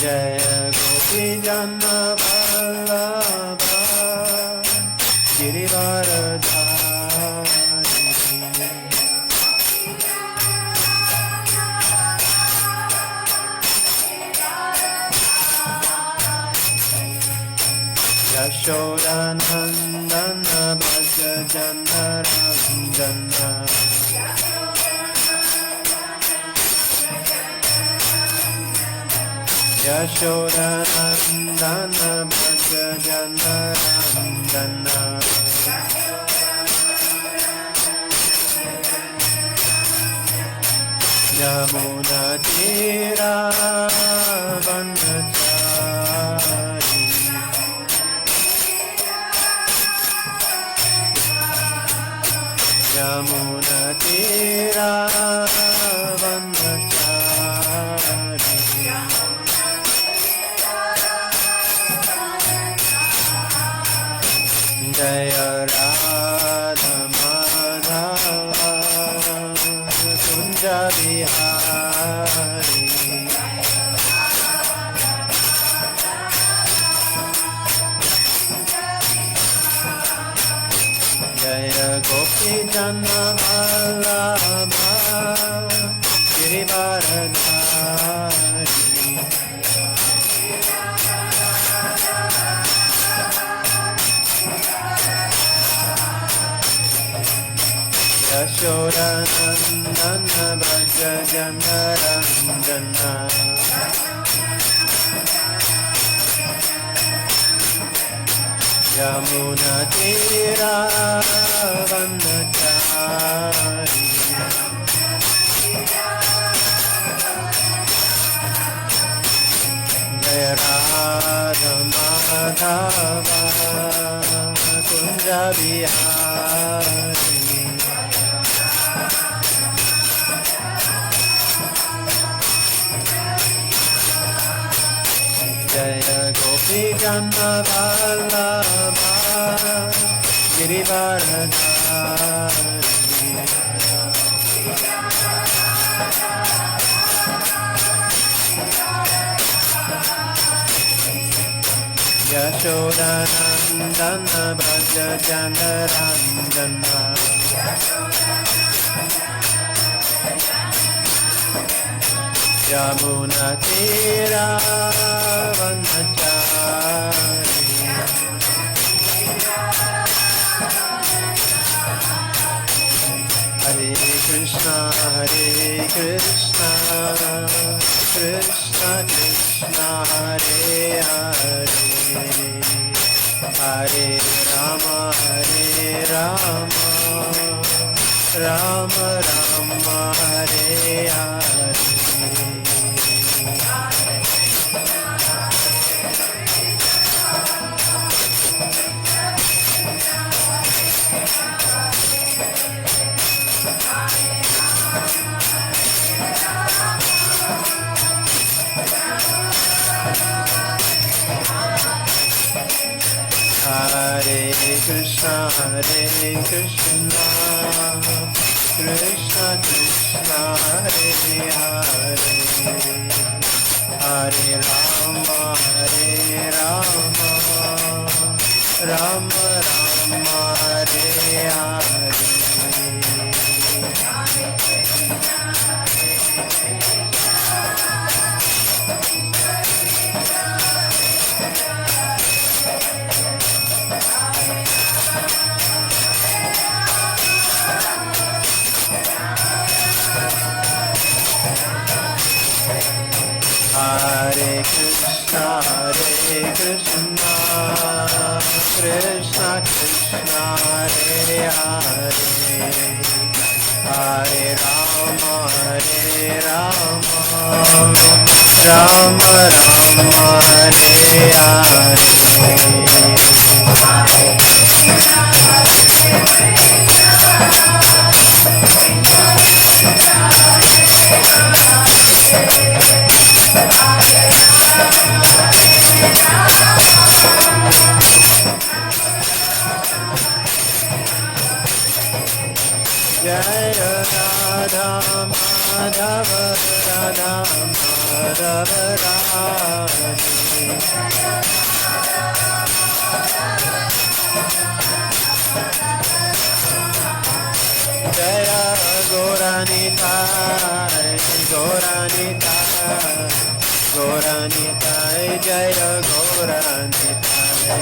Jaya Gopi Jana Vallabha Girivaradhari Yashodanandana Bhaja Jana Ranjana Yashodanandana Bhaja Jana Ranjana Yamuna Tira Vanachari Yamuna Tira Vanachari Jaya Radha Madhava Kunja Vihari Jaya Gopi Jana Vallabha Girivaradhari Yashodanandana Bhaja Jana Ranjana Yamuna Tira Vanachari Jaya Radha Madhava Kunja Vihari Jaya Gopi Jana Vallabha Girivaradhari Yashodanandana Bhaja Jana Ranjana Yamuna Tira Vanachari Hare Krishna Krishna Krishna Hare Hare Hare Rama Rama Rama Hare Hare Hare Krishna Krishna Krishna Hare Hare Hare Rama Rama Rama Hare Hare Hare Krishna Krishna Krishna Hare Hare Hare Rama Rama Rama Hare Hare Jaya Radha Madhava Radha Madhava Radhe Jaya Gauranitai Gauranitai Gauranitai Jaya Gauranitai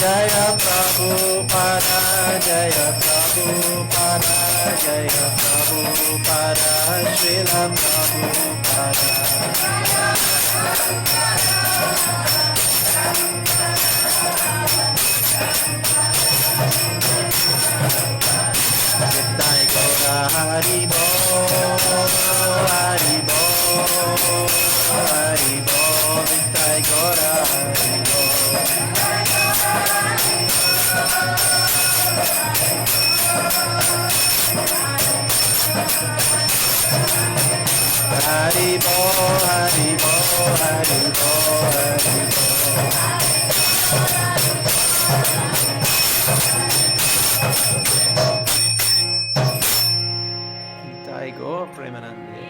Jaya Prabhupada Jaya Prabhupada Jaya Prabhupada Srila Prabhupada Nitai Gaura Hari Bo Hari Bo Hari Bo Nitai Gaura Hari Bo Hari Bo Hari Bo Hari Bo Hari Bo Go Premanande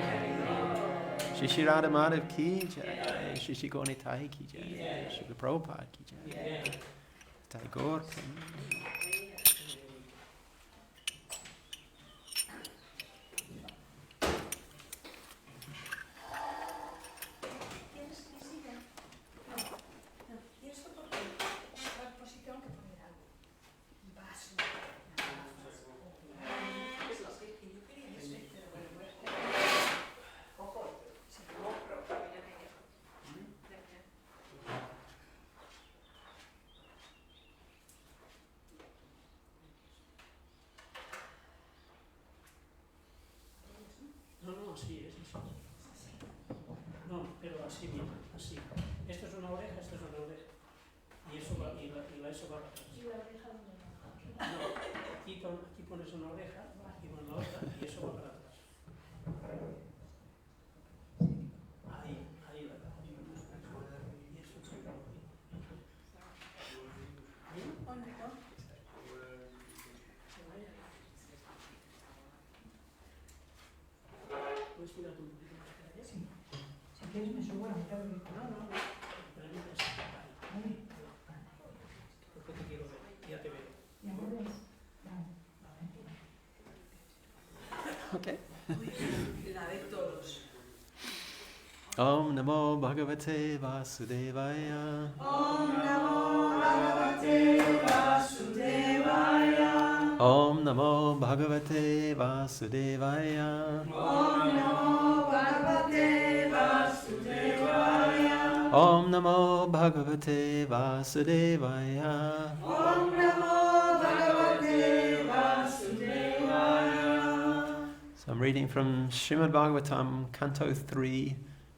Shri Radha Madhav ki jai Shri Gonitai ki jai Shri Prabhupada ki jai Tagore Así es, así. No, pero así bien, así. Esto es una oreja, esto es una oreja. Y eso va, eso va para atrás. ¿Y la oreja dónde va? No, aquí pones una oreja, aquí pones la otra, y eso va para atrás. Ahí la da. Y eso se va. ¿Dónde está? ¿Puedes tirar un poquito más para allá? Sí. Si quieres me subo a la mitad del micrófono. No. Pero no es. Ahí. Porque te quiero ver. Ya te veo. ¿Ya me ves? Vale. Okay. La de todos. Om Namo Bhagavate Vasudevaya Om Namo Bhagavate Vasudevaya. Om Namo Bhagavate Vasudevaya Om Namo Bhagavate Vasudevaya. Om Namo Bhagavate Vasudevaya Om Namo Bhagavate Vasudevaya. So I'm reading from Srimad-Bhagavatam, Canto 3,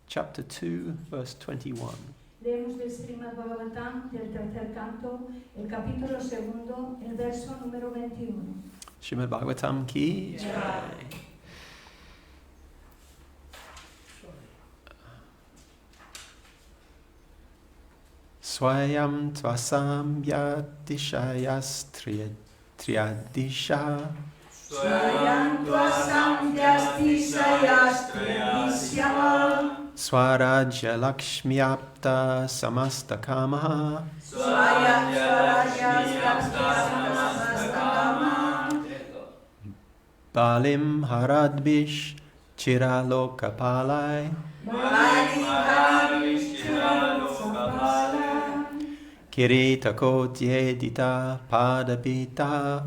Chapter 2, verse 21. Leemos del Srimad-Bhagavatam, del tercer canto, el capítulo segundo, el verso número 21. Srimad-Bhagavatam ki jai. Swayam tvasam yadishayas triyadisha Swayam tvasam yadishayas Swarajya Lakshmiyapta Samasta Kamaha Swayam Swarajya Balim Haradvish Chiralokapalai Kirita Kotyedita Padapita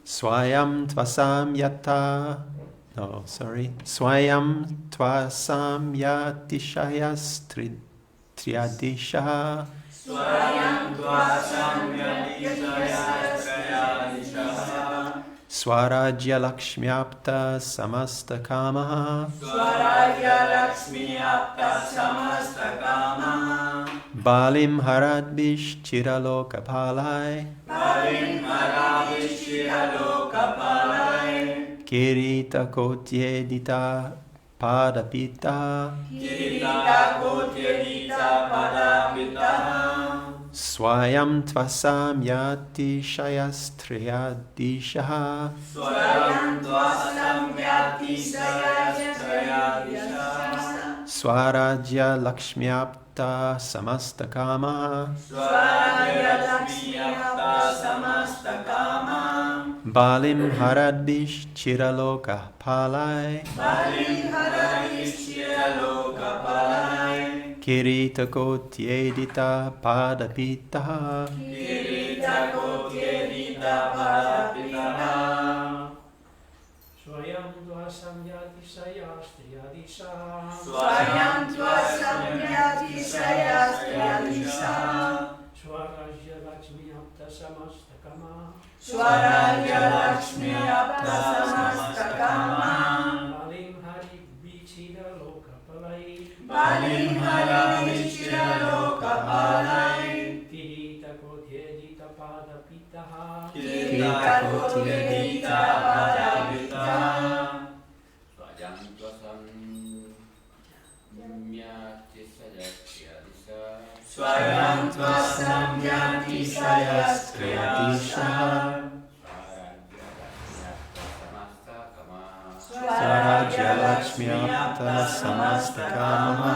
Swayam Tvasam Yata Swayam Tvasam Yatishayas Triadisha Swayam Tvasam Yatishayas Triadisha Swarajya Lakshmiyapta Samasta Kamaha Swarajya Lakshmiyapta Samasta Kamaha Balim Haradvish Chiralokapalai Balim Haradvish Chiralokapalai Kirita Kotyedita padapita Kirita kotyedita padapita Swayam tvasam yati shayastriyadishaha Swayam tvasam yati sayastrayadisha Swarajya lakshmyapta samastakama Swarajya lakshmiyapta samastakama Balim haradish chiraloka palai Balim haradish chiraloka palai Kirita kotyedita padapita Kirita kotyedita padapita Swayam dvasam yati sayastriyadisha Swayam tvasam yati sayastriyadisha Swarajya lakshmiyapta samastakama Swarajya lakshmiyapta samastakama Balim hari bichira loka palai Balim haradish chiraloka palai Kirita kotyedita padapitaha Kirita kotyedita padapita Swayam tvasam yati sayastriyadisha Swayam tvasam yati sayastriyadisha Swarajya lakshmyapta samastakama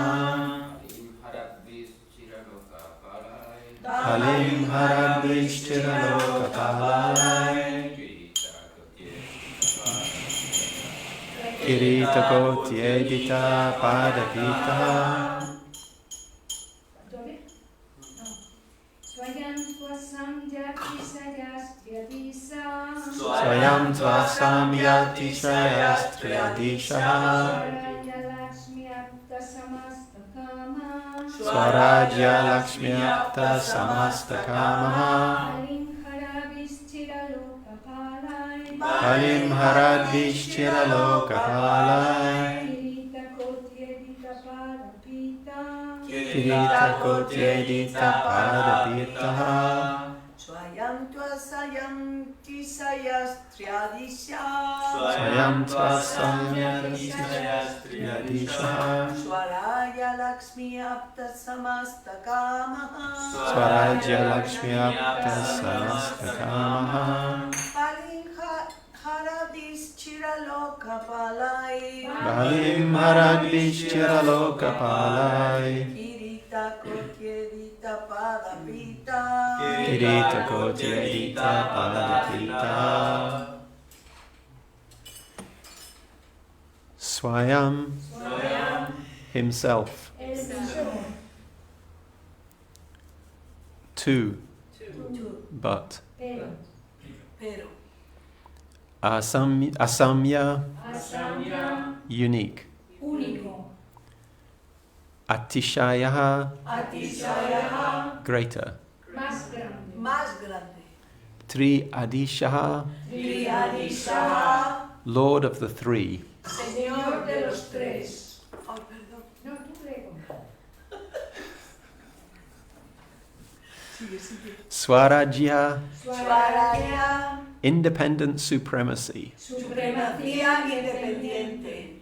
Balim haradish chiraloka palai Kirita kotyedita padapita Swayam tvasam yati sayastriyadisha Swayam tvasam yati sayastriyadisha Swarajya lakshmyapta samastakama Swarajya lakshmyapta samastakama Balim haradish chiraloka palai Balim haradish chiraloka palai Kirita kotyedita padapita Kirita kotyedita padapita Swayam tvasam sayastriyadisha Swayam tvasam yati sayastriyadisha Swarajya lakshmiyapta samastakama Swarajya lakshmyapta samastakama Balim haradish chiraloka palai Balim haradish chiraloka palai Kirita kotyedita padapita Kirita kotyedita padapita Swayam himself. El Señor. Two, but. Pero. Pero Asamya, Asamya. unique. Único. Atishayaha, Atishayaha greater. Más grande. más grande Tri Adishaha, Triadishaha Lord of the three. Señor de los tres. Oh, perdón. No, tú luego. Sigue, sigue. Swarajya, Swarajya, independent supremacy. supremacía independiente.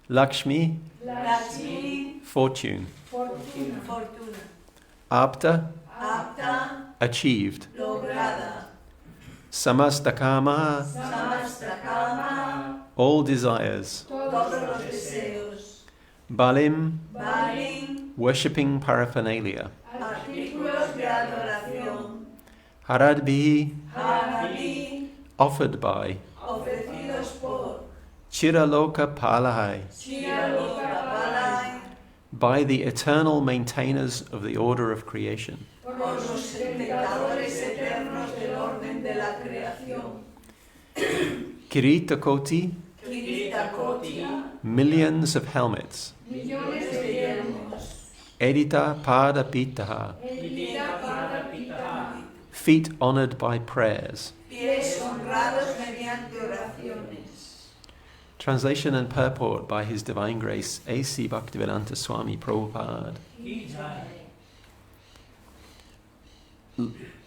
Lakshmi, Lakshmi, fortune. Fortuna. fortuna. Apta, Apta, achieved. lograda. Samastakama, Samastakama, all desires. todos los deseos. Balim, Balim, worshipping paraphernalia. artículos de adoración. Haradbihi, Hare, offered by. ofrecidos por Chiraloka Palai, Shiralokapalai, by the eternal maintainers of the order of creation. por los sustentadores eternos del orden de la creación. Kirita Koti, Kirita Koti, millions of helmets. Millones de yelmos. Edita Pada Pitaha, Edita para pita. feet honored by prayers. pies honrados mediante oraciones. Translation and purport by His Divine Grace A.C. Bhaktivedanta Swami Prabhupada.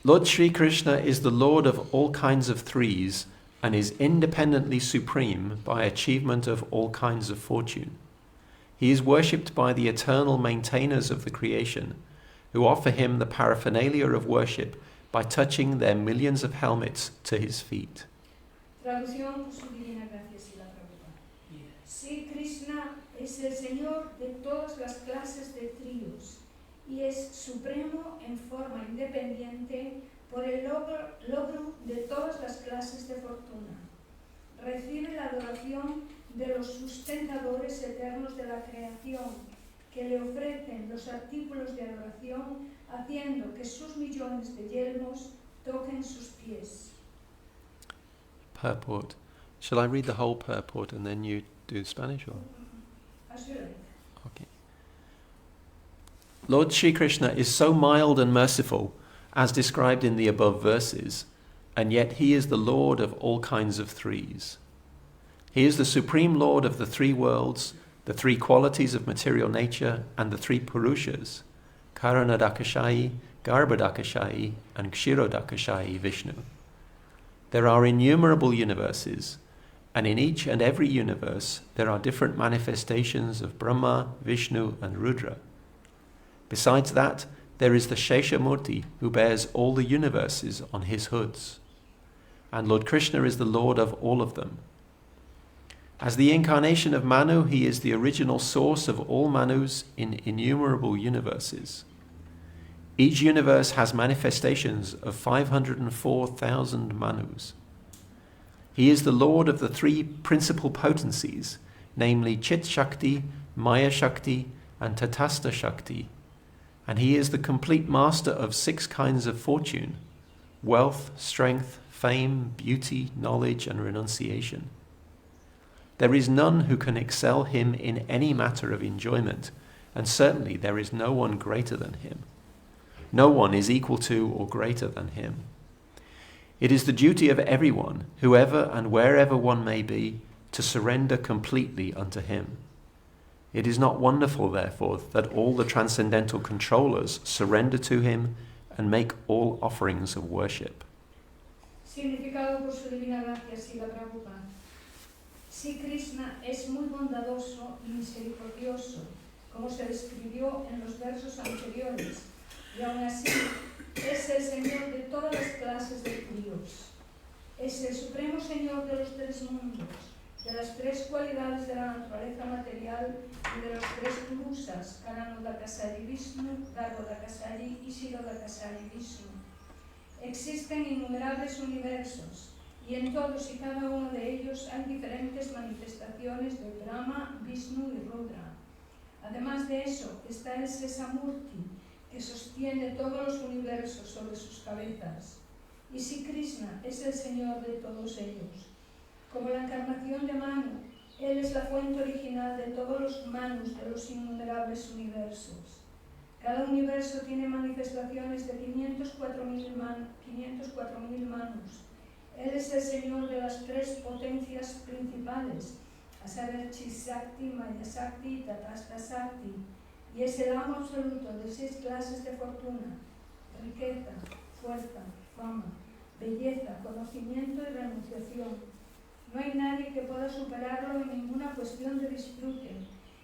Lord Śrī Kṛṣṇa is the Lord of all kinds of threes, and is independently supreme by achievement of all kinds of fortune. He is worshipped by the eternal maintainers of the creation, who offer him the paraphernalia of worship by touching their millions of helmets to his feet. Traducción por su divina gracia, Śrī Prabhupada. Śrī Kṛṣṇa es el Señor de todas las clases de tríos y es supremo en forma independiente por el logro de todas las clases de fortuna. Recibe la adoración de los sustentadores eternos de la creación, que le ofrecen los artículos de adoración, haciendo que sus millones de yelmos toquen sus pies. Purport. Shall I read the whole purport and then you do Spanish? Or? As you like. Okay. Lord Śrī Kṛṣṇa is so mild and merciful, as described in the above verses, and yet he is the Lord of all kinds of threes. He is the supreme Lord of the three worlds, the three qualities of material nature, and the three Purushas, Karanadakashayi, Garbhodakashayi, and Kshirodakashayi Vishnu. There are innumerable universes, and in each and every universe there are different manifestations of Brahma, Vishnu, and Rudra. Besides that, there is the Sheshamurti, who bears all the universes on his hoods. And Lord Krishna is the Lord of all of them. As the incarnation of Manu, he is the original source of all Manus in innumerable universes. Each universe has manifestations of 504,000 Manus. He is the Lord of the three principal potencies, namely Chit Shakti, Maya Shakti, and Tatastha Shakti, and he is the complete master of 6 kinds of fortune: wealth, strength, fame, beauty, knowledge, and renunciation. There is none who can excel him in any matter of enjoyment, and certainly there is no one greater than him. No one is equal to or greater than him. It is the duty of everyone, whoever and wherever one may be, to surrender completely unto him. It is not wonderful, therefore, that all the transcendental controllers surrender to him and make all offerings of worship. Significado por su divina gracia, Śrī Prabhupada. Śrī Kṛṣṇa es muy bondadoso y misericordioso, como se describió en los versos anteriores, y aún así es el Señor de todas las clases de tríos. Es el supremo Señor de los 3 mundos, de las 3 cualidades de la naturaleza material y de los 3 purusas, Karanodakasari Vishnu, Garbhodakasari y Kshirodakasari Vishnu. Existen innumerables universos, y en todos y cada uno de ellos hay diferentes manifestaciones de Brahma, Vishnu y Rudra. Además de eso, está el Sesamurti, que sostiene todos los universos sobre sus cabezas. Y Śrī Kṛṣṇa es el Señor de todos ellos. Como la encarnación de Manu, él es la fuente original de todos los Manus de los innumerables universos. Cada universo tiene manifestaciones de 504.000 Manus. Él es el Señor de las 3 potencias principales, a saber Chit Shakti, Maya Shakti y Tatastha Shakti, y es el amo absoluto de 6 clases de fortuna: riqueza, fuerza, fama, belleza, conocimiento y renunciación. No hay nadie que pueda superarlo en ninguna cuestión de disfrute,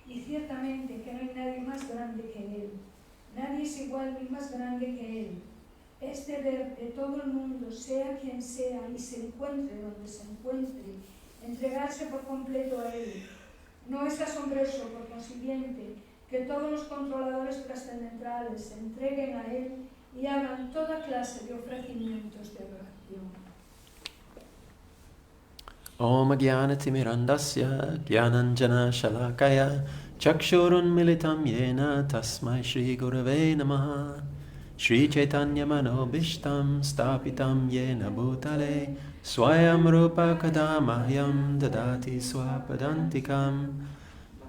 y ciertamente que no hay nadie más grande que él. Nadie es igual ni más grande que él. Es deber de todo el mundo, sea quien sea y se encuentre donde se encuentre, entregarse por completo a él. No es asombroso, por consiguiente, que todos los controladores trascendentales se entreguen a él y hagan toda clase de ofrecimientos de adoración. Om Jnanatimirandasya Jnananjana Shalakaya Chakshurun Militam Yena Tasmai Shri Gurave Namaha Shri Chaitanya Manobishtam Stapitam Yena Bhutale Swayam Rupa Kadamahyam Dadati Swapadantikam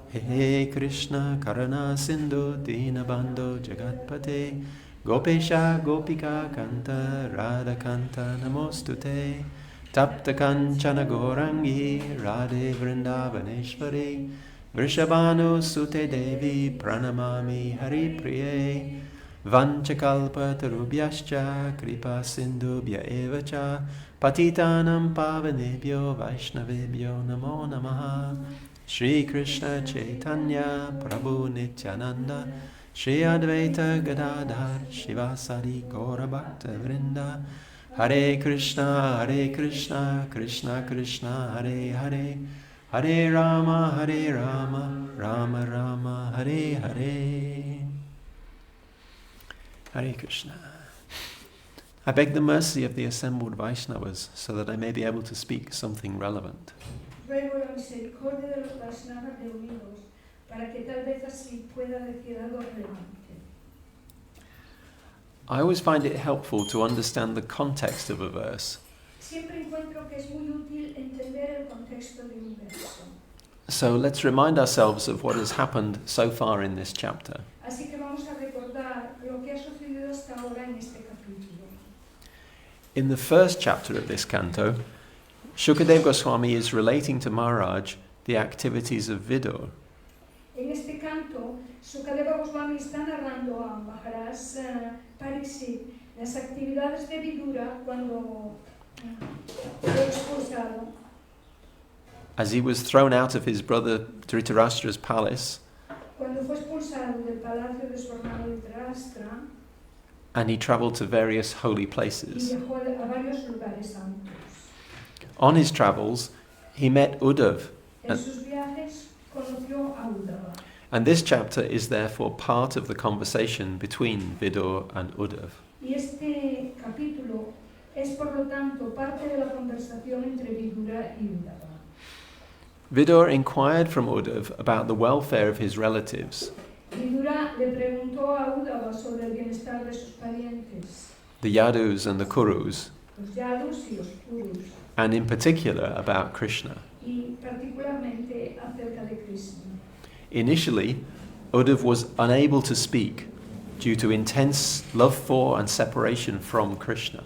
He Krishna Karana Sindhu Dinabandho Jagatpate Gopesha Gopika Kanta Radha Kanta Namostute Tapta Kanchana Gorangi Radhe Vrindavaneshwari Vrishabhanu Sute Devi Pranamami Hari Priye Vanchakalpa Tarubhyascha Kripa Sindhubhya Evacha Patitanam pavanebhyo Vaishnavebhyo namo namaha. Śrī Kṛṣṇa Chaitanya Prabhu Nityananda Shri Advaita Gadadhar Shivasari Gaura Bhakta Vrinda. Hare Krishna, Krishna Krishna, Hare Hare, Hare Rama, Rama Rama, Hare Hare. Hare Krishna. I beg the mercy of the assembled Vaishnavas so that I may be able to speak something relevant. Ruego la misericordia de los Vaishnavas reunidos para que tal vez así pueda decir algo relevante. I always find it helpful to understand the context of a verse. Siempre encuentro que es muy útil entender el contexto de un verso. So let's remind ourselves of what has happened so far in this chapter. Así que vamos a recordar lo que ha sucedido hasta ahora en este capítulo. In the first chapter of this canto, Shukadeva Goswami is relating to Maharaj the activities of Vidur. En este canto, Shukadeva Goswami está narrando a Maharaj Pariksit las actividades de Vidura cuando fue expulsado. As he was thrown out of his brother Dhritarashtra's palace, Cuando fue expulsado del palacio de su hermano Dhritarashtra and he travelled to various holy y places. viajó a varios lugares santos. On his travels, he met Uddhav, En sus viajes conoció a Uddhava. and this chapter is therefore part of the conversation between Vidur and Uddhav. Y este capítulo es por lo tanto parte de la conversación entre Vidura y Uddhava. Vidur inquired from Uddhav about the welfare of his relatives, Vidura le preguntó a Uddhava sobre el bienestar de sus parientes, the Yadus and the Kurus, los Yadus y los Kurus, and in particular about Krishna. y particularmente acerca de Krishna. Initially, Uddhav was unable to speak due to intense love for and separation from Krishna.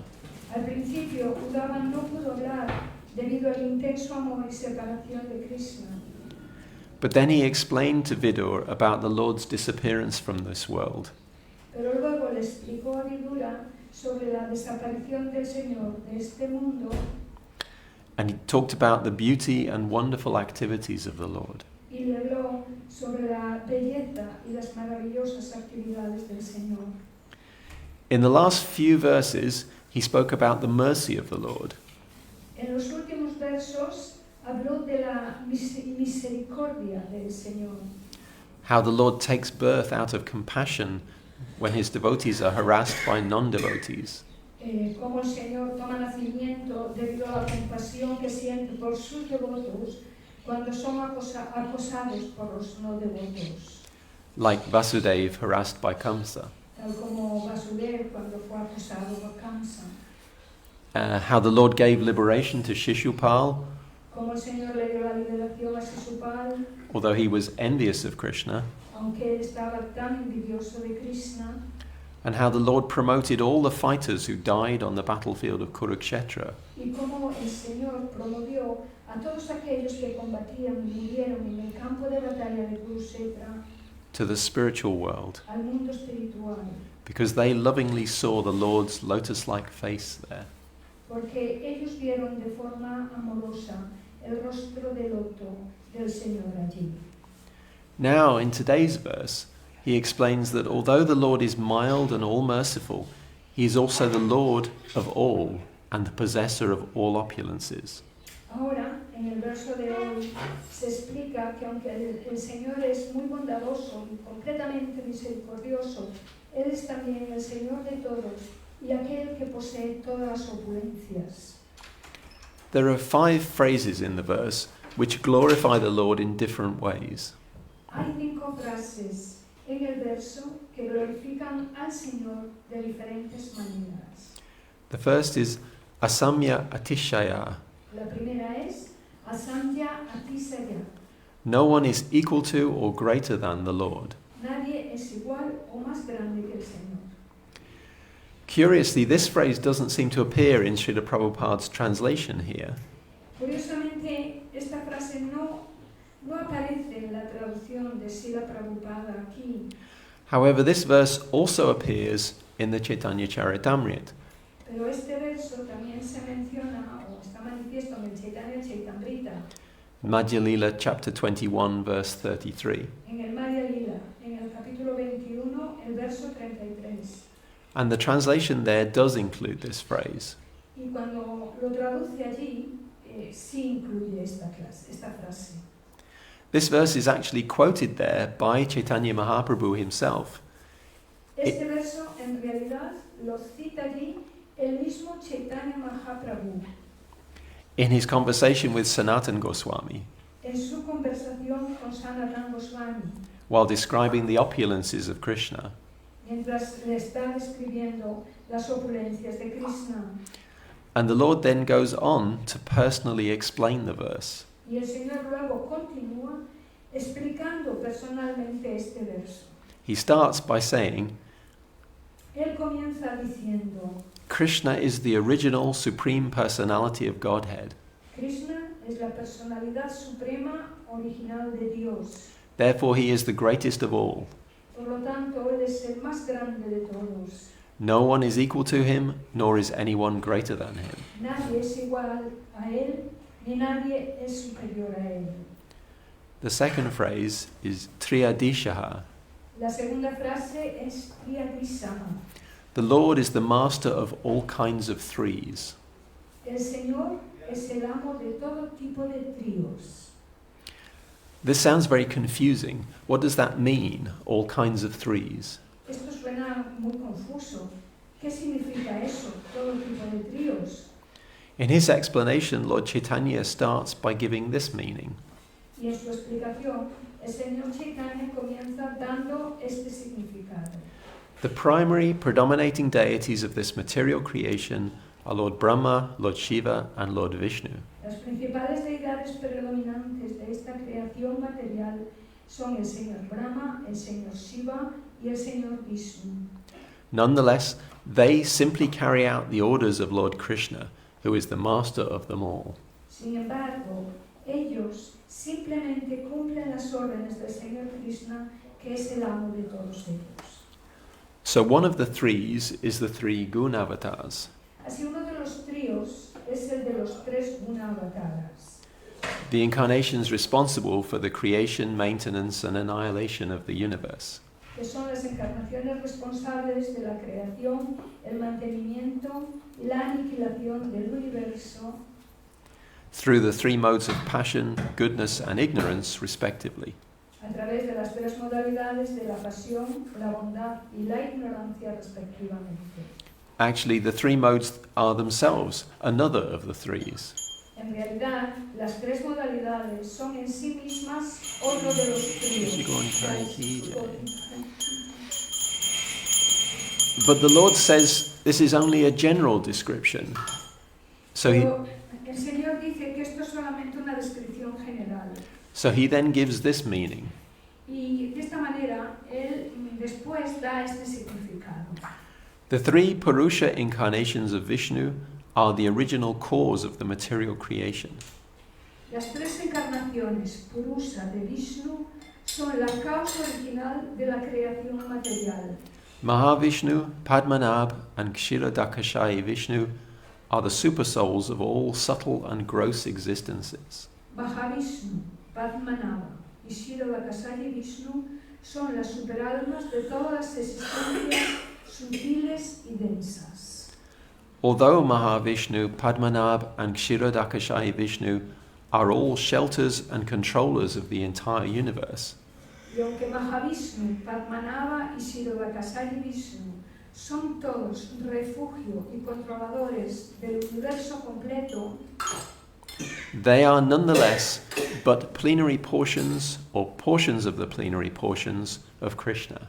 Al principio, Uddhava no pudo hablar debido al intenso amor y separación de Krishna. But then he explained to Vidur about the Lord's disappearance from this world. Pero luego le explicó a Vidura sobre la desaparición del Señor de este mundo And he talked about the beauty and wonderful activities of the Lord. y le habló sobre la belleza y las maravillosas actividades del Señor. In the last few verses, he spoke about the mercy of the Lord. En los últimos versos habló de la misericordia del Señor, How the Lord takes birth out of compassion when his devotees are harassed by non-devotees. cómo el Señor toma nacimiento debido a la compasión que siente por sus devotos cuando son acosados por los no devotos, Like Vasudev harassed by Kamsa. tal como Vasudev cuando fue acosado por Kamsa. How the Lord gave liberation to Shishupal, Como el Señor le dio la liberación a Shishupal, although he was envious of Krishna. aunque él estaba tan envidioso de Krishna, And how the Lord promoted all the fighters who died on the battlefield of Kurukshetra y como el Señor promovió a todos aquellos que combatían y murieron en el campo de batalla de Kurukshetra to the spiritual world, al mundo espiritual, because they lovingly saw the Lord's lotus-like face there. porque ellos vieron de forma amorosa el rostro de loto del Señor allí. Now, in today's verse, he explains that although the Lord is mild and all-merciful, he is also the Lord of all and the possessor of all opulences. Ahora, en el verso de hoy, se explica que aunque el Señor es muy bondadoso y completamente misericordioso, Él es también el Señor de todos y aquel que posee todas las opulencias. There are 5 phrases in the verse which glorify the Lord in different ways. Hay 5 frases en el verso que glorifican al Señor de diferentes maneras. The first is Asamya Atishaya. La primera es Asantya Atisaya. No one is equal to or greater than the Lord. Nadie es igual o más grande que el Señor. Curiously, this phrase doesn't seem to appear in Srila Prabhupada's translation here. Curiosamente, esta frase no aparece en la traducción de Srila Prabhupada aquí, However, this verse also appears in the Chaitanya Charitamrita. pero este verso también se menciona Madhya Lila chapter 21 verse 33. En el Madhya Lila, en el capítulo 21, el verso 33. And the translation there does include this phrase. Y cuando lo traduce allí, sí incluye esta frase. This verse is actually quoted there by Chaitanya Mahaprabhu himself. Este verso en realidad lo cita allí el mismo Chaitanya Mahaprabhu In his conversation with Sanatana Goswami, en su conversación con Sanatana Goswami, while describing the opulences of Krishna. mientras le está describiendo las opulencias de Krishna. And the Lord then goes on to personally explain the verse. Y el Señor luego continúa explicando personalmente este verso. He starts by saying, Él comienza diciendo, Krishna is the original supreme personality of Godhead. Krishna es la personalidad suprema original de Dios. Therefore he is the greatest of all. Por lo tanto, Él es el más grande de todos. No one is equal to him, nor is anyone greater than him. Nadie es igual a Él, ni nadie es superior a Él. The second phrase is Triyadishaha. La segunda frase es Triyadishaha. The Lord is the master of all kinds of threes. El Señor es el amo de todo tipo de tríos. This sounds very confusing. What does that mean, all kinds of threes? Esto suena muy confuso. ¿Qué significa eso, todo tipo de tríos? In his explanation, Lord Chaitanya starts by giving this meaning. Y en su explicación, el Señor Chaitanya comienza dando este significado. The primary predominating deities of this material creation are Lord Brahma, Lord Shiva, and Lord Vishnu. Las principales deidades predominantes de esta creación material son el Señor Brahma, el Señor Shiva y el Señor Vishnu. Nonetheless, they simply carry out the orders of Lord Krishna, who is the master of them all. Sin embargo, ellos simplemente cumplen las órdenes del Señor Krishna, que es el amo de todos ellos. So one of the threes is the three Gunavatars. Así uno de los tríos es el de los tres Gunavataras, The incarnations responsible for the creation, maintenance, and annihilation of the universe. que son las encarnaciones responsables de la creación, el mantenimiento y la aniquilación del universo Through the three modes of passion, goodness, and ignorance, respectively. a través de las tres modalidades de la pasión, la bondad y la ignorancia respectivamente. Actually, the three modes are themselves another of the threes. En realidad, las tres modalidades son en sí mismas otro de los tríos. But the Lord says this is only a general description. So Pero el Señor dice que esto es solamente una descripción general. he then gives this meaning. Y de esta manera, Él después da este significado. The three Purusha incarnations of Vishnu are the original cause of the material creation. Las tres encarnaciones Purusha de Vishnu son la causa original de la creación material. Mahavishnu, Padmanabh, and Kshirodakashayi Vishnu are the supersouls of all subtle and gross existences. Mahavishnu, Padmanabha y Kshirodakashayi Vishnu son las superalmas de todas las existencias sutiles y densas. Although Mahavishnu, Padmanabh, and Kshirodakashayi Vishnu are all shelters and controllers of the entire universe, Y aunque Mahavishnu, Padmanabha y Kshirodakashayi Vishnu son todos refugio y controladores del universo completo, they are nonetheless but plenary portions or portions of the plenary portions of Krishna.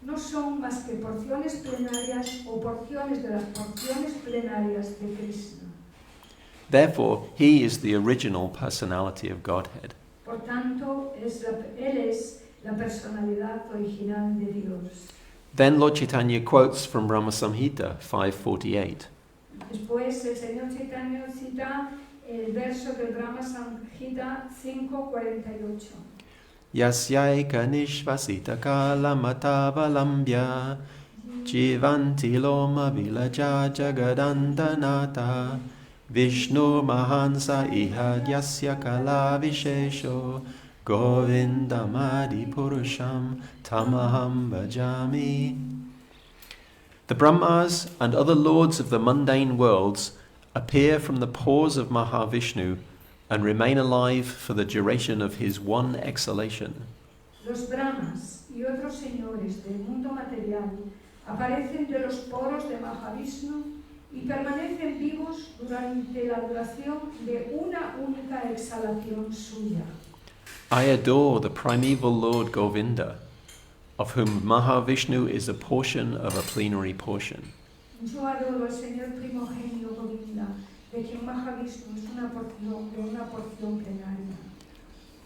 no son más que porciones plenarias o porciones de las porciones plenarias de Krishna. Therefore, he is the original personality of Godhead. Por tanto, Él es la personalidad original de Dios. Then Lord Chaitanya quotes from Brahma Samhita 5:48. Después el Señor Chaitanya cita el verso del Brahma Samhita 5:48. Yasyaika nishvasita kalamatavalambyā jivanti loma vilaja jagadantanata Vishnu Mahansa Iha Yasya Kala Vishesho Govindamadi Purusham Tamaham Bhajami. The Brahmas and other lords of the mundane worlds appear from the pores of Mahavishnu and remain alive for the duration of his one exhalation. Los Brahmas y otros señores del mundo material aparecen de los poros de Mahavishnu y permanecen vivos durante la duración de una única exhalación suya. I adore the primeval Lord Govinda, of whom Mahavishnu is a portion of a plenary portion. Yo adoro al Señor primogenio Govinda, de quien Mahavishnu es una porción plenaria.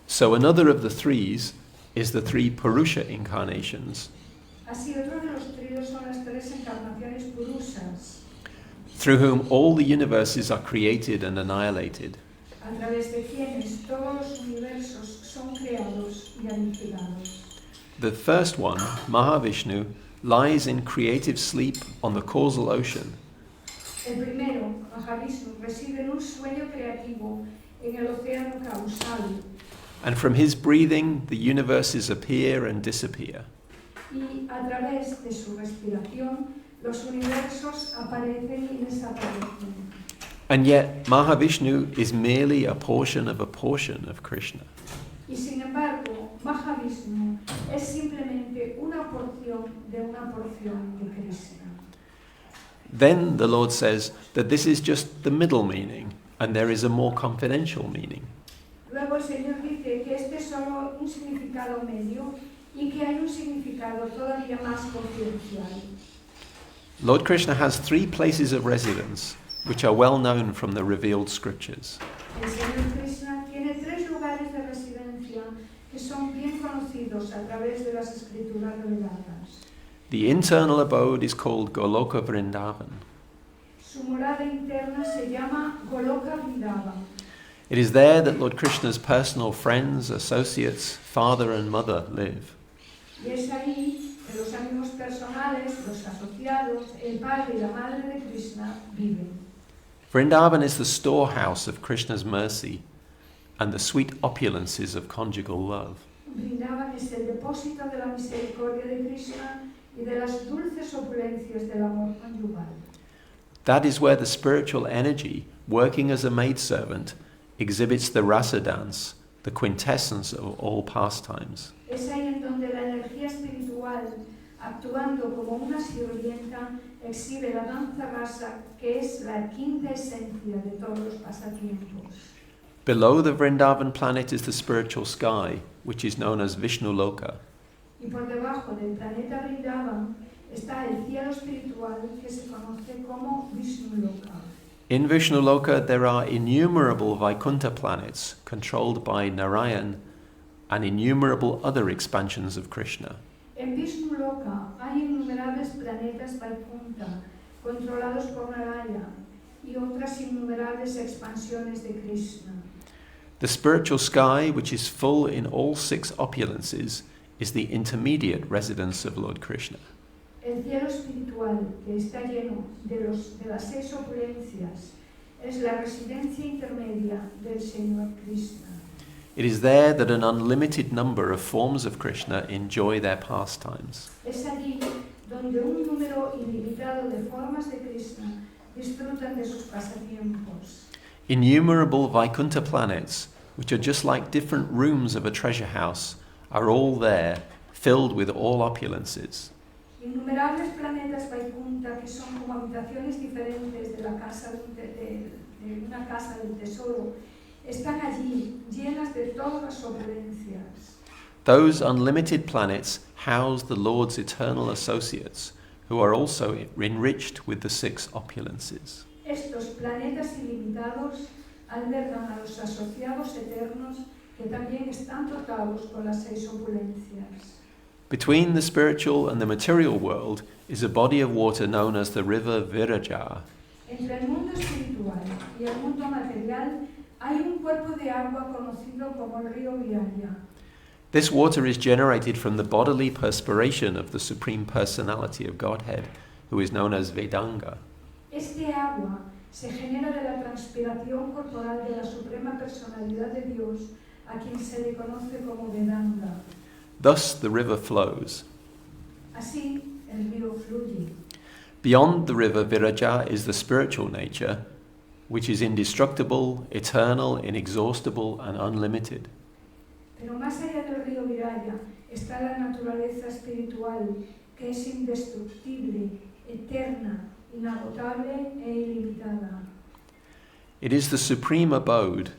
So another of the threes is the three Purusha incarnations, Así otro de los tríos son las tres encarnaciones purusas, through whom all the universes are created and annihilated. a través de quienes todos los universos son creados y aniquilados. The first one, Mahavishnu, lies in creative sleep on the causal ocean. El primero, Mahavishnu, reside en un sueño creativo en el océano causal And from his breathing, the universes appear and disappear. y a través de su respiración los universos aparecen y desaparecen. And yet, Mahavishnu is merely a portion of Krishna. Y sin embargo, Mahavishnu es simplemente una porción de Krishna. Then the Lord says that this is just the middle meaning, and there is a more confidential meaning. Luego el Señor dice que este es solo un significado medio y que hay un significado todavía más confidencial. Lord Krishna has three places of residence, which are well known from the revealed scriptures. El Señor Krishna tiene tres lugares de residencia que son bien conocidos a través de las escrituras reveladas. The internal abode is called Goloka Vrindavan. Su morada interna se llama Goloka Vrindavan. It is there that Lord Krishna's personal friends, associates, father and mother live. Y es ahí que los amigos personales, los asociados, el padre y la madre de Krishna viven. Vrindavan is the storehouse of Krishna's mercy and the sweet opulences of conjugal love. Vrindavan es el depósito de la misericordia de Krishna y de las dulces opulencias del amor conyugal. That is where the spiritual energy, working as a maidservant, exhibits the rasa dance, the quintessence of all pastimes. Es ahí en donde la energía espiritual, actuando como una sirvienta, exhibe la danza rasa, que es la quinta esencia de todos los pasatiempos. Below the Vrindavan planet is the spiritual sky, which is known as Vishnu Loka. Y por debajo del planeta Vrindavan está el cielo espiritual, que se conoce como Vishnu Loka. In Vishnu Loka there are innumerable Vaikuntha planets controlled by Narayan and innumerable other expansions of Krishna. En Vishnu Loka hay innumerables planetas Vaikuntha controlados por Narayana y otras innumerables expansiones de Krishna. The spiritual sky, which is full in all six opulences, is the intermediate residence of Lord Krishna. El cielo espiritual, que está lleno de las seis opulencias, es la residencia intermedia del Señor Krishna. It is there that an unlimited number of forms of Krishna enjoy their pastimes. Es allí donde un número ilimitado de formas de Krishna disfrutan de sus pasatiempos. Innumerable Vaikuntha planets, which are just like different rooms of a treasure house, are all there, filled with all opulences. Innumerables planetas Vaikuntha, que son como habitaciones diferentes de la casa de una casa del tesoro, están allí, llenas de todas las opulencias. Those unlimited planets house the Lord's eternal associates, who are also enriched with the six opulences. Estos planetas ilimitados albergan a los asociados eternos que también están dotados con las seis opulencias. Between the spiritual and the material world is a body of water known as the river Viraja. Entre el mundo espiritual y el mundo material hay un cuerpo de agua conocido como el río Viraja. This water is generated from the bodily perspiration of the Supreme Personality of Godhead, who is known as Vedanga. Este agua se genera de la transpiración corporal de la suprema personalidad de Dios, a quien se le conoce como Vedanta. Thus the river flows. Así, el río fluye. Beyond the river Viraja is the spiritual nature, which is indestructible, eternal, inexhaustible, and unlimited. Pero más allá del río Viraya está la naturaleza espiritual, que es indestructible, eterna, inagotable e ilimitada. It is the supreme abode,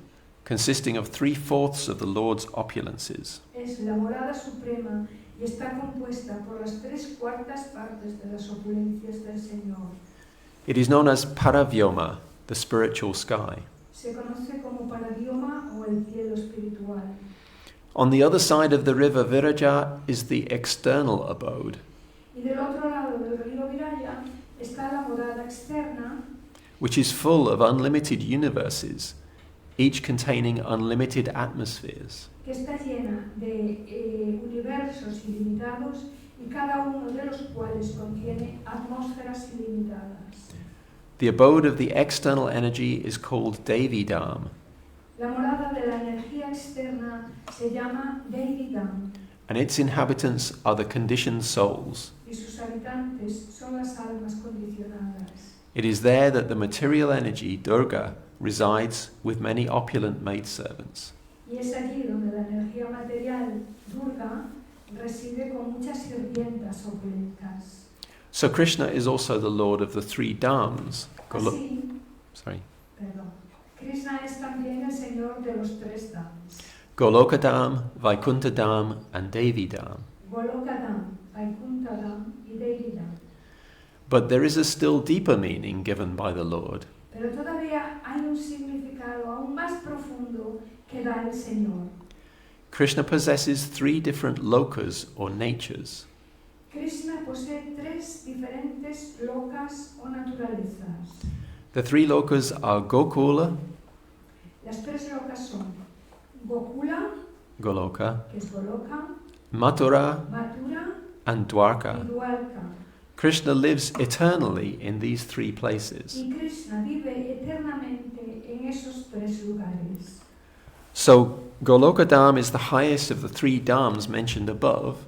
consisting of 3/4 of the Lord's opulences. Es la morada suprema y está compuesta por las 3/4 partes de las opulencias del Señor. It is known as Paravyoma, the spiritual sky. Se conoce como Paradioma o el cielo espiritual. On the other side of the river Viraja is the external abode, Y del otro lado del río Viraya está la morada externa, which is full of unlimited universes, each containing unlimited atmospheres. que está llena de universos ilimitados y cada uno de los cuales contiene atmósferas ilimitadas. The abode of the external energy is called Devi Dham, La morada de la energía externa se llama Devidam and its inhabitants are the conditioned souls. y sus habitantes son las almas condicionadas. It is there that the material energy, Durga, resides with many opulent maidservants. Y es allí donde la energía material, Durga, reside con muchas sirvientas opulentas. So Krishna is also the Lord of the 3 Dhams. Así, Krishna es también el Señor de los 3 Dhams. Goloka Dham, Vaikuntha Dham, and Devi Dham. Goloka Dham, Vaikuntha Dham y Devi Dham. But there is a still deeper meaning given by the Lord. Pero todavía hay un significado aún más profundo que da el Señor. Krishna possesses 3 different lokas or natures. Krishna posee 3 diferentes lokas o naturalezas. The 3 lokas are Gokula, Las 3 lokas son Gokula, Goloka, que es Goloka, Mathura, Mathura and y Dwarka. Dwarka. Krishna lives eternally in these 3 places. Y Krishna vive eternamente en esos 3 lugares. So Goloka Dham is the highest of the 3 Dhams mentioned above,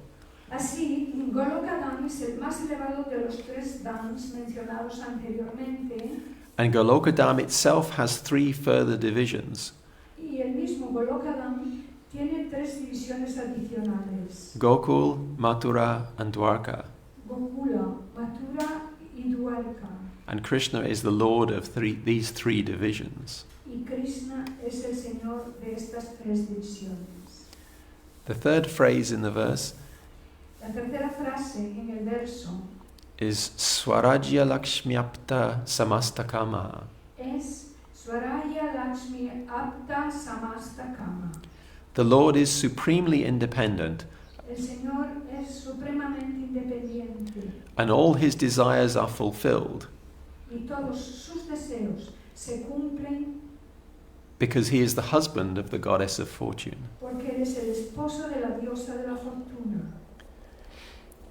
Así, Goloka Dham es el más elevado de los 3 Dhams mencionados anteriormente, and Goloka Dham itself has 3 further divisions: y el mismo Goloka Dham tiene 3 divisiones adicionales: Gokul, Mathura, and Dwarka. Gokula, Mathura y Dwarka. And Krishna is the Lord of these 3 divisions. Y Krishna es el Señor de estas 3 divisiones. The third phrase in the verse La tercera frase en el verso is Swarajya Lakshmyapta Samastakama. es Swaraya Lakshmi Apta Samasta Kama. The Lord is supremely independent, El Señor es supremamente independiente and all his desires are fulfilled y todos sus deseos se cumplen because he is the husband of the goddess of fortune. porque Él es el esposo de la diosa de la fortuna.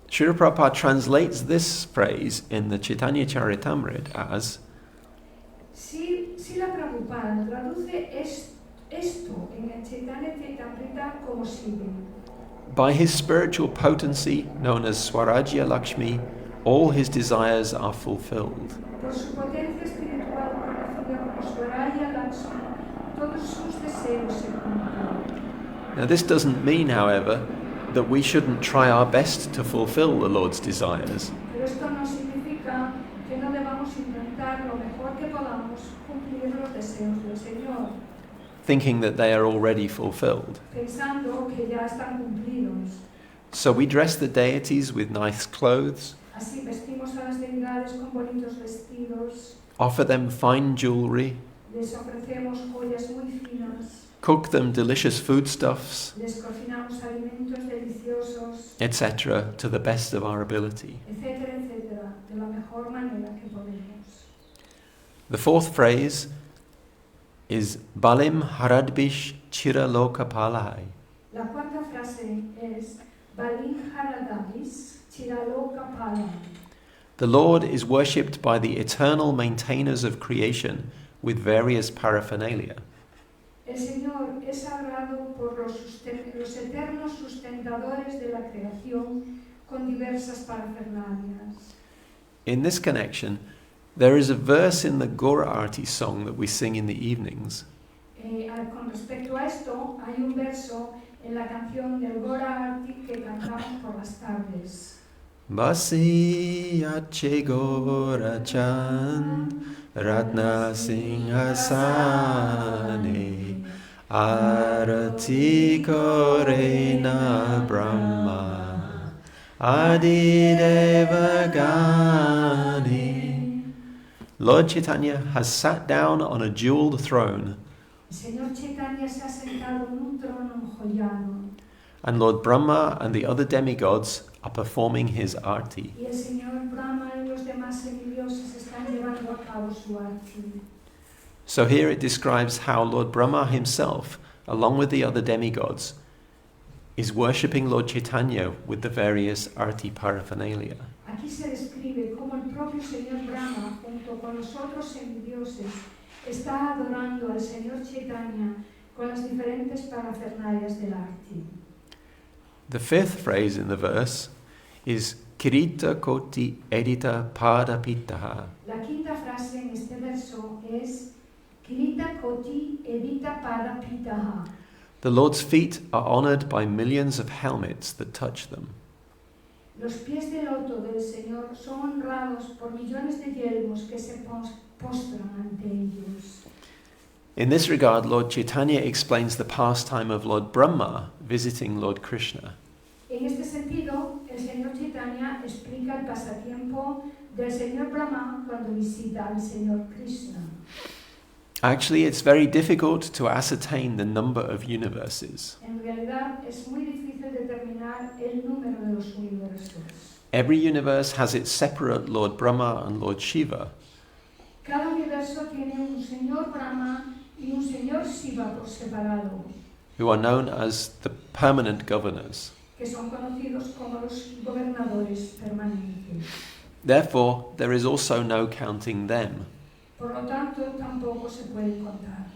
Srila Prabhupada translates this phrase in the Chaitanya Charitamrita as Si la Prabhupada traduce esto en el Chaitanya Charitamrita como sigue: by his spiritual potency, known as Swarajya Lakshmi, all his desires are fulfilled. por su potencia espiritual conocida como Swaraya Lakshmi, todos sus deseos se cumplen. Now this doesn't mean, however, that we shouldn't try our best to fulfill the Lord's desires. Pero esto no significa que no debamos intentar lo mejor que podamos cumplir los deseos del Señor, Thinking that they are already fulfilled. pensando que ya están cumplidos. So we dress the deities with nice clothes, Así vestimos a las deidades con bonitos vestidos, offer them fine jewelry, les ofrecemos joyas muy finas, cook them delicious foodstuffs, les cocinamos alimentos deliciosos, etc., to the best of our ability. etcétera, etcétera, de la mejor manera que podemos. The fourth phrase is Balim Haradbish Chira Loka Palai. La cuarta frase es Balin Haradabis Chiraloka Palam. The Lord is worshipped by the eternal maintainers of creation with various paraphernalia. El Señor es adorado por los eternos sustentadores de la creación con diversas parafernalias. In this connection, there is a verse in the Gaura Arti song that we sing in the evenings. Con respecto a esto, hay un verso en la canción del Gaura Arti que cantamos por las tardes. Basi ache Gaura Chan Ratna Singhasane Arati Korena Brahma Adi Devagani. Lord Chaitanya has sat down on a jeweled throne, El Señor Chaitanya se ha sentado en un trono enjollado and Lord Brahma and the other demigods are performing his arti. y el Señor Brahma y los demás semidioses están llevando a cabo su arti. So here it describes how Lord Brahma himself, along with the other demigods, is worshipping Lord Chaitanya with the various arti paraphernalia. Aquí se describe cómo el propio Señor Brahma, junto con los otros semidioses, está adorando al Señor Chaitanya con las diferentes parafernalias del arti. The fifth phrase in the verse is Kirita Koti Edita Padapitaha. La quinta frase en este verso es Kirita Koti Edita Pada Pitaha. The Lord's feet are honored by millions of helmets that touch them. Los pies de loto del Señor son honrados por millones de yelmos que se postran ante ellos. In this regard, Lord Chaitanya explains the pastime of Lord Brahma visiting Lord Krishna. En este sentido, el Señor Chaitanya explica el pasatiempo del Señor Brahma cuando visita al Señor Krishna. Actually, it's very difficult to ascertain the number of universes. En realidad, es muy difícil determinar el número de los universos. Every universe has its separate Lord Brahma and Lord Shiva. Cada universo tiene un Señor Brahma y un Señor Shiva por separado, who are known as the permanent governors. que son conocidos como los gobernadores permanentes. Therefore, there is also no counting them. Por lo tanto, tampoco se puede contar.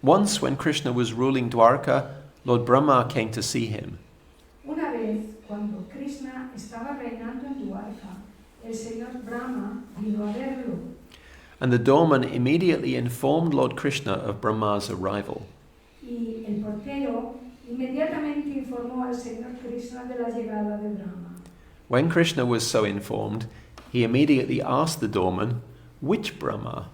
Once, when Krishna was ruling Dwarka, Lord Brahma came to see him. Una vez, cuando Krishna estaba reinando en Dwarka, el Señor Brahma vino a verlo. And the doorman immediately informed Lord Krishna of Brahma's arrival. Y el portero inmediatamente informó al Señor Krishna de la llegada de Brahma. When Krishna was so informed, he immediately asked the doorman, "Which Brahma?"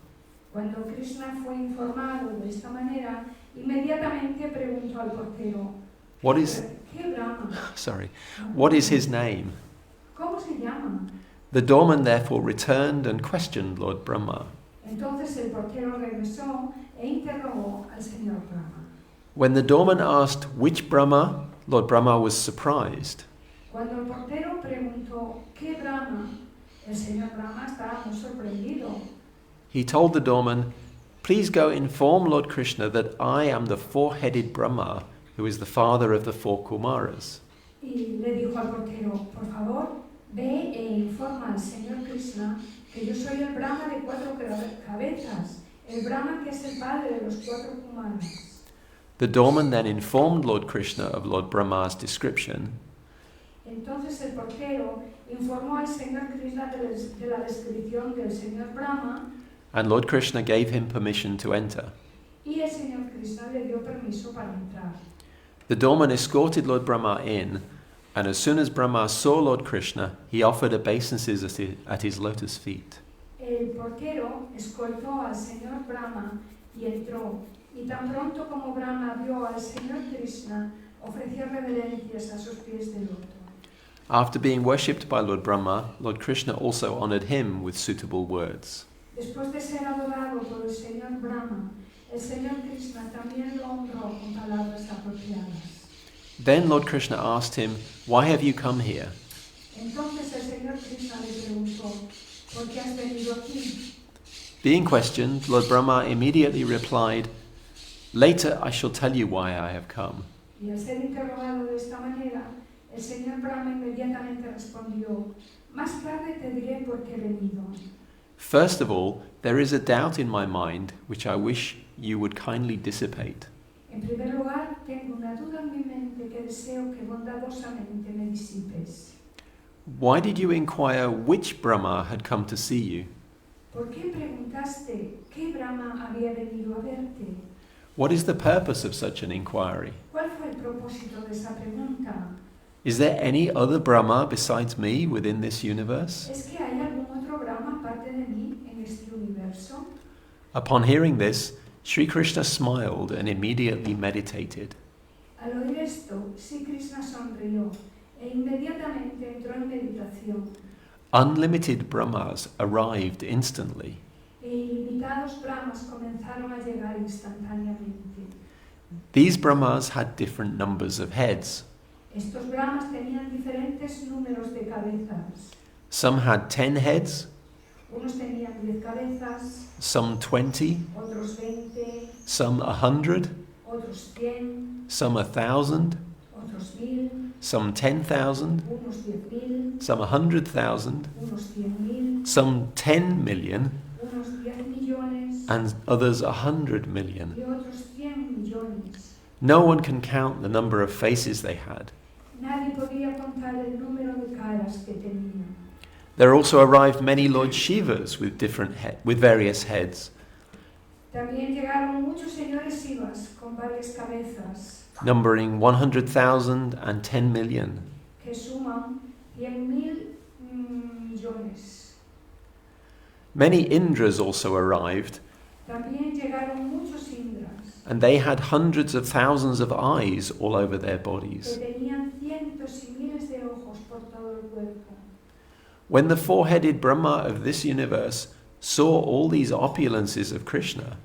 Cuando Krishna fue informado de esta manera, inmediatamente preguntó al portero, What is ¿qué Brahma? what is his name? ¿Cómo se llama? The doorman therefore returned and questioned Lord Brahma. Entonces el portero regresó e interrogó al Señor Brahma. When the doorman asked which Brahma, Lord Brahma was surprised. Cuando el portero preguntó ¿qué Brahma?, el Señor Brahma estaba muy sorprendido. He told the doorman, "Please go inform Lord Krishna that I am the four-headed Brahma, who is the father of the four Kumaras." Y le dijo al portero, por favor, ve e informa al Señor Krishna que yo soy el Brahma de 4 cabezas, el Brahma que es el padre de los 4 Kumaras. The doorman then informed Lord Krishna of Lord Brahma's description, Entonces el portero informó al Señor Krishna de la descripción del Señor Brahma and Lord Krishna gave him permission to enter. y el Señor Krishna le dio permiso para entrar. The doorman escorted Lord Brahma in, and as soon as Brahma saw Lord Krishna, he offered obeisances at his lotus feet. El portero escoltó al Señor Brahma y entró, y tan pronto como Brahma vio al Señor Krishna, ofreció reverencias a sus pies de loto. After being worshipped by Lord Brahma, Lord Krishna also honoured him with suitable words. Después de ser adorado por el Señor Brahma, el Señor Krishna también lo honró con palabras apropiadas. Then Lord Krishna asked him, "Why have you come here?" Entonces el Señor Krishna le preguntó, ¿por qué has venido aquí? Being questioned, Lord Brahma immediately replied, "Later I shall tell you why I have come." Y al ser interrogado de esta manera, el Señor Brahma inmediatamente respondió, Más tarde te diré por qué he venido. First of all, there is a doubt in my mind which I wish you would kindly dissipate. En primer lugar, tengo una duda en mi mente que deseo que bondadosamente me disipes. Why did you inquire which Brahma had come to see you? ¿Por qué preguntaste qué Brahma había venido a verte? What is the purpose of such an inquiry? ¿Cuál fue el propósito de esa pregunta? Is there any other Brahma besides me within this universe? ¿Es que hay algún otro Brahma aparte de mí en este universo? Upon hearing this, Śrī Kṛṣṇa smiled and immediately meditated. Al oír esto, Śrī Kṛṣṇa sonrió e inmediatamente entró en meditación. Unlimited Brahmas arrived instantly. E ilimitados Brahmas comenzaron a llegar instantáneamente. These Brahmas had different numbers of heads. Estos Brahmas tenían diferentes números de cabezas. Some had 10 heads, Unos tenían 10 cabezas, some 20, otros 20, some 100, otros 100, some 1,000, otros 1000, some 10,000, unos 10.000, some 100,000, unos 100.000, some 10 million, unos 10 millones and others 100 million. y otros 100 millones. No one can count the number of faces they had. Nadie podía contar el número de caras que tenían. There also arrived many Lord Shivas with various heads, También llegaron muchos señores Shivas con varias cabezas numbering 100,000 and 10 million. que suman 100.000 millones. Many Indras also arrived, También llegaron muchos Indras and they had hundreds of thousands of eyes all over their que bodies. tenían cientos y miles de ojos por todo el cuerpo. When the four-headed Brahma of this universe saw all these opulences of Krishna,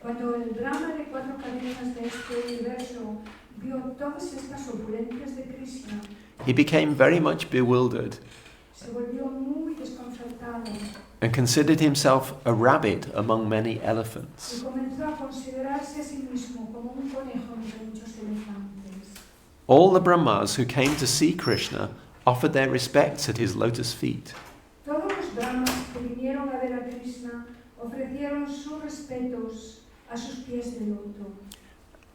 Cuando el Brahma de 4 cabezas de este universo vio todas estas opulencias de Krishna, he became very much bewildered se volvió muy desconcertado and considered himself a rabbit among many y elephants. comenzó a considerarse a sí mismo como un conejo entre muchos elefantes. All the Brahmas who came to see Krishna offered their respects at his lotus feet. Todos los Brahmas que vinieron a ver a Krishna ofrecieron sus respetos a sus pies de loto.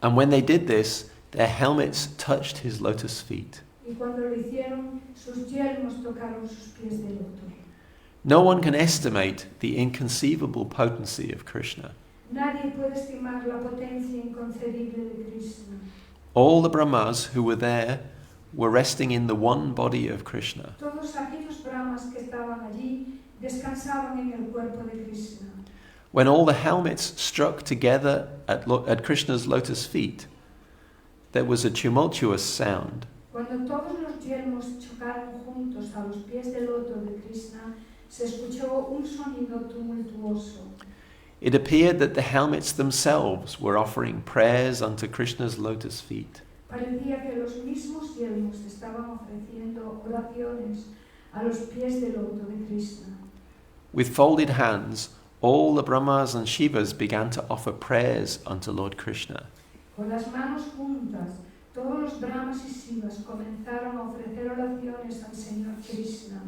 And when they did this, their helmets touched his lotus feet. Y cuando lo hicieron, sus yelmos tocaron sus pies de loto. No one can estimate the inconceivable potency of Krishna. Nadie puede estimar la potencia inconcebible de Krishna. All the Brahmas who were there were resting in the one body of Krishna. Todos aquellos Brahmas que estaban allí descansaban en el cuerpo de Krishna. When all the helmets struck together at Krishna's lotus feet, there was a tumultuous sound. Cuando todos los yelmos chocaron juntos a los pies del loto de Krishna, se escuchó un sonido tumultuoso. It appeared that the helmets themselves were offering prayers unto Krishna's lotus feet. Parecía que los mismos yelmos estaban ofreciendo oraciones a los pies del loto de Krishna. With folded hands, all the Brahmas and Shivas began to offer prayers unto Lord Krishna. Con las manos juntas, todos los Brahmas y Shivas comenzaron a ofrecer oraciones al Señor Krishna.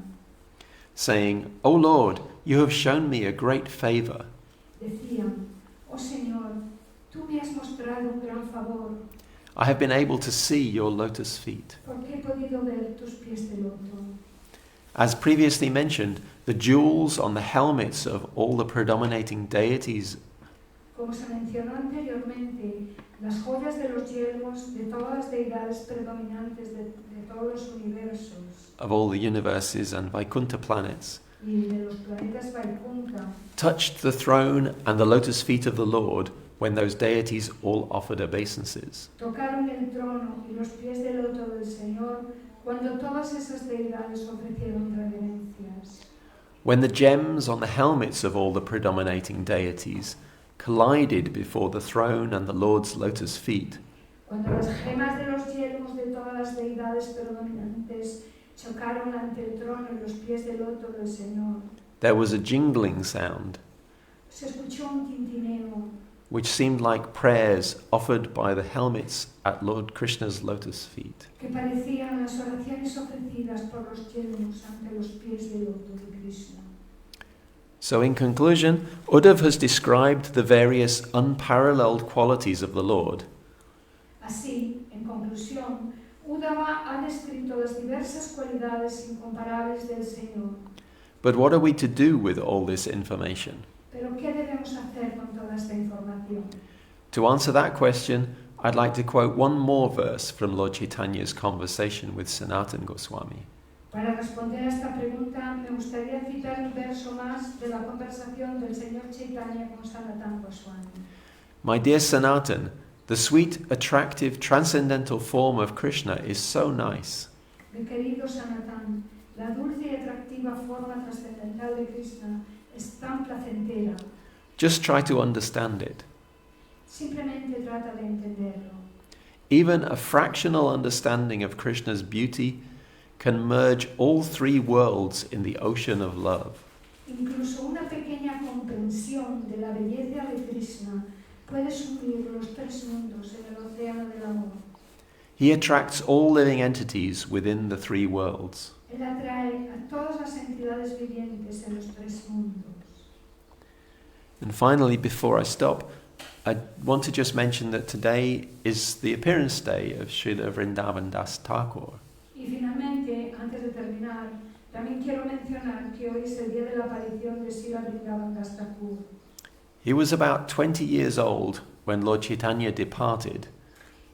Saying, O Lord, you have shown me a great favor. Decían, oh Señor, tú me has mostrado un gran favor, I have been able to see your lotus feet. porque he podido ver tus pies de loto. As previously mentioned, the jewels on the helmets of all the predominating deities Como se mencionó anteriormente, las joyas de los yelmos de todas las deidades predominantes de todos los universos of all the universes and Vaikuntha planets y de los planetas Vaikunta touched the throne and the lotus feet of the Lord when those deities all offered obeisances. tocaron el trono y los pies de loto del Señor cuando todas esas deidades ofrecieron reverencias. When the gems on the helmets of all the predominating deities collided before the throne and the Lord's lotus feet, Cuando las gemas de los yelmos de todas las deidades predominantes chocaron ante el trono y los pies de loto del Señor, there was a jingling sound, se escuchó un tintineo which seemed like prayers offered by the helmets at Lord Krishna's lotus feet. que parecían las oraciones ofrecidas por los yelmos ante los pies del loto de Krishna. So in conclusion, Uddhav has described the various unparalleled qualities of the Lord. Así, en conclusión, Uddhava ha descrito las diversas cualidades incomparables del Señor. But what are we to do with all this information? Pero ¿qué debemos hacer con toda esta información? To answer that question, I'd like to quote one more verse from Lord Chaitanya's conversation with Sanatana Goswami. Para responder a esta pregunta, me gustaría citar un verso más de la conversación del Señor Chaitanya con Sanatana Goswami. My dear Sanatan, the sweet, attractive, transcendental form of Krishna is so nice. Mi querido Sanatana, la dulce y atractiva forma trascendental de Krishna es tan placentera. Just try to understand it. Simplemente trata de entenderlo. Even a fractional understanding of Krishna's beauty can merge all three worlds in the ocean of love. Incluso una pequeña comprensión de la belleza de Krishna puede sumir los tres mundos en el océano del amor. He attracts all living entities within the three worlds. Él atrae a todas las entidades vivientes en los tres mundos. And finally, before I stop, I want to just mention that today is the appearance day of Srila Vrindavan Das Thakur. Y finalmente, antes de terminar, también quiero mencionar que hoy es el día de la aparición de Srila Vrindavan Das Thakur. He was about 20 years old when Lord Chaitanya departed,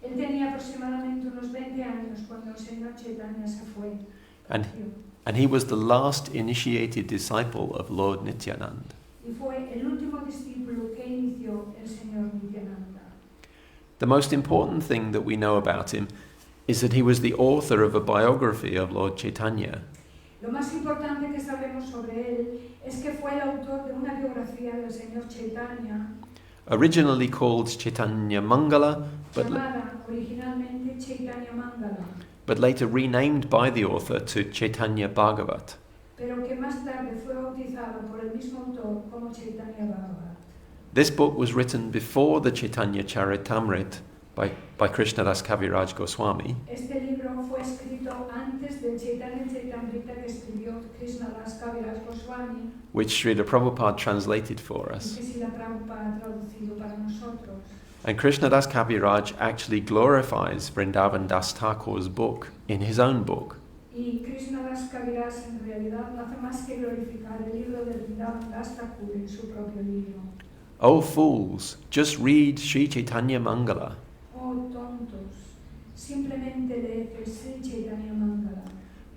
Él tenía aproximadamente unos 20 años cuando el Señor Chaitanya se fue. and, and he was the last initiated disciple of Lord Nityananda. Y fue el último discípulo que inició el Señor Nityananda. The most important thing that we know about him is that he was the author of a biography of Lord Chaitanya. Lo más importante que sabemos sobre él es que fue el autor de una biografía del Señor Chaitanya, Originally called Chaitanya Mangala, llamada originalmente Chaitanya Mangala, but later renamed by the author to Chaitanya Bhagavat. pero que más tarde fue bautizado por el mismo autor como Chaitanya Bhagavat. This book was written before the Chaitanya Charitamrita by Krishnadas Kaviraj Goswami, Este libro fue escrito antes del Chaitanya Charitamrita que escribió Krishnadas Kaviraj Goswami, which Srila Prabhupada translated for y us. que Srila Prabhupada ha traducido para nosotros. And Krishnadas Kaviraj actually glorifies Vrindavan Das Thakur's book in his own book. Y Krishnadas Kaviraj en realidad no hace más que glorificar el libro de Vrindavan Das Thakur en su propio libro. Oh fools, just read Sri Chaitanya Mangala. Oh tontos, simplemente leed el Sri Chaitanya Mangala.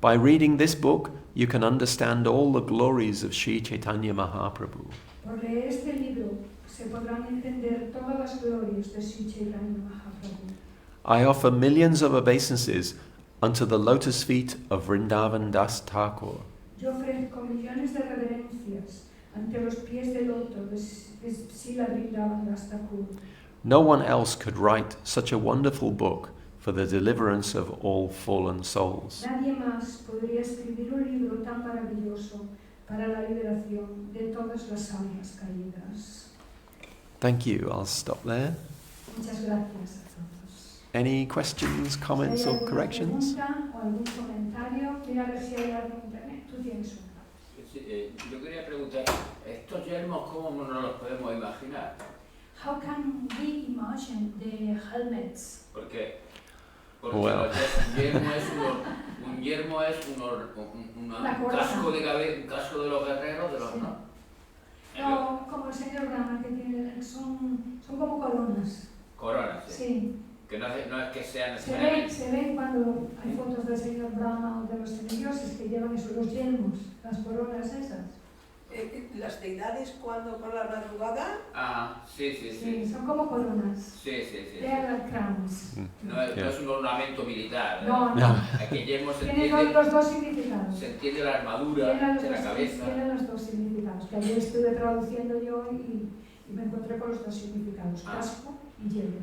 By reading this book, you can understand all the glories of Sri Chaitanya Mahaprabhu. Por leer este libro se podrán entender todas las glorias de Sri Chaitanya Mahaprabhu. I offer millions of obeisances unto the lotus feet of Vrindavan Das Thakur. Yo ofrezco millones de reverencias ante los pies del loto de Srila Vrindavan Das Thakur. No one else could write such a wonderful book for the deliverance of all fallen souls. Nadie más podría escribir un libro tan maravilloso para la liberación de todas las almas caídas. Thank you. I'll stop there. Muchas gracias a todos. Any questions, comments, Si hay or alguna corrections? pregunta o algún comentario, mira a ver si hay algo en internet. Tú tienes una. Sí, yo quería preguntar, ¿estos yelmos cómo nos los podemos imaginar? How can we imagine the helmets? Porque Well. un yelmo es Una un corona. casco de cabeza, un casco de los guerreros, de los, Sí. ¿no? No, como el señor Brahma, que tiene, son como coronas. Coronas, sí. Sí. Que no es que sean Se ve cuando hay fotos del señor Brahma o de los semidioses que llevan esos los yelmos, las coronas esas. Las deidades cuando por la madrugada. Ah, sí. Sí, son como coronas. Sí. They are like crowns. No es un ornamento militar. No. Aquí yelmo se Tiene entiende, los dos significados. se entiende la armadura de la cabeza. Tiene los dos significados. Que ayer estuve traduciendo yo y me encontré con los dos significados, casco y yelmo.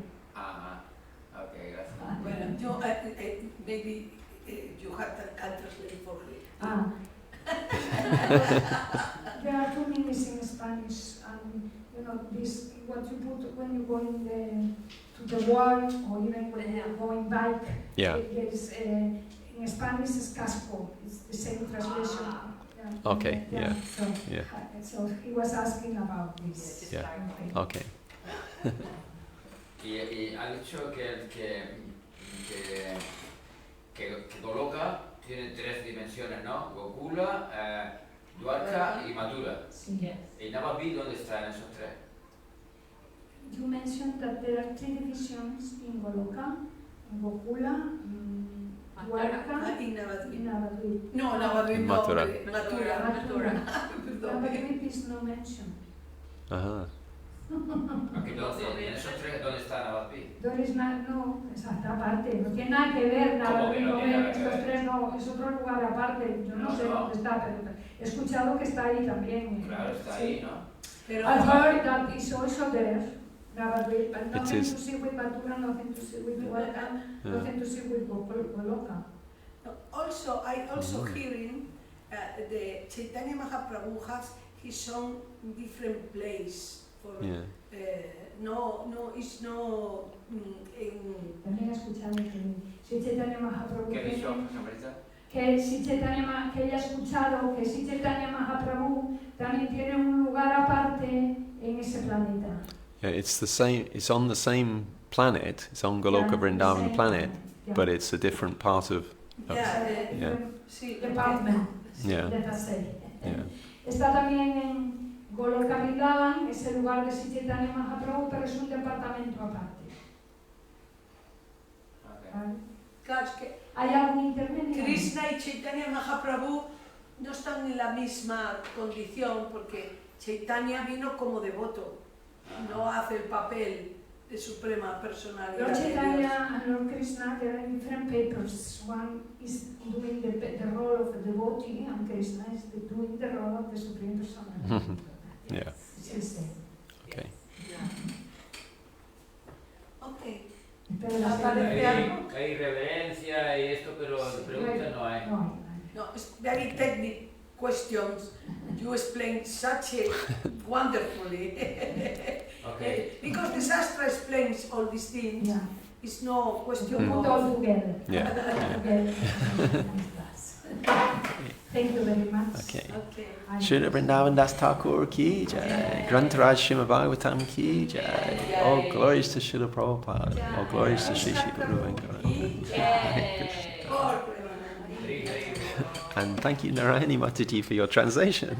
Ok, gracias. Bueno, yo maybe you can translate for me. There are two meanings in Spanish, and this what you put when you go to the wall, or even when you go in bike. Yeah. There is in Spanish is casco. It's the same translation. Okay. Yeah. So, Yeah. so he was asking about this. Yeah. Okay. Y ha dicho que Goloka tiene tres dimensiones, ¿no? Gokula, Dwarka y Mathura. Sí. ¿Y Navadvip dónde está en esos tres? You mentioned that there are three divisions in Goloka, Gokula, Dwarka, Y Navadvip. and Navadvip. No, Navadvip no. Mathura. Mathura. Navadvip is no mention. Ajá. En esos tres, ¿dónde está Navadvip? There is no, exacta aparte, no tiene nada que ver, ¿Cómo que no tiene nada que estos ver? tres no, es otro lugar aparte, yo no sé dónde está, pero he escuchado que está ahí también. Claro, está sí. ahí, ¿no? Pero I've heard that it's also there, Navadvip, but It nothing is. to see with Mathura, nothing to see with Dwarka, nothing to see with Goloka. also, I also hearing the Chaitanya Mahaprabhu has his own different place for Yeah. it's no También he escuchado que si Chaitanya Mahaprabhu ¿Qué ha dicho, tiene- señorita? que ella ha escuchado que si Chaitanya Mahaprabhu también tiene un lugar aparte en ese planeta. Yeah, it's the same. It's on the same planet. It's on Goloka Yeah, Vrindavan same planet, yeah. but it's a different part of. yeah, Sí, department, Yeah. let us say. Yeah. Está también en Goloka Vrindavan, es el lugar de Sri Chaitanya Mahaprabhu, pero es un departamento aparte. Okay. ¿Vale? claro, es que ¿Hay algún intermedio? Krishna y Chaitanya Mahaprabhu no están en la misma condición porque Chaitanya vino como devoto, no hace el papel de suprema personalidad Lord de Dios. Chaitanya and Lord Krishna, there are different papers. One is doing the role of a devotee, and Krishna is doing the role of the Supreme Personality. Yeah. Sí, sí. Okay. Okay. Pero la Aparece algo. Hay reverencia y esto, pero de preguntas no hay. No, No, it's very technical questions. You explain such a wonderfully. Okay. Because the Shastra explains all these things. yeah. It's no You question put of all together. Yeah. Together. Thank you very much. Okay. Okay. Srila Vrindavan Das Thakur ki jai. Grantaraj Srimad-Bhagavatam ki jai. All glories to Srila Prabhupada. All glories to Sri Sri Guru Venkateswara. Hare Krishna. Or- And thank you, Narayani Mataji, for your translation.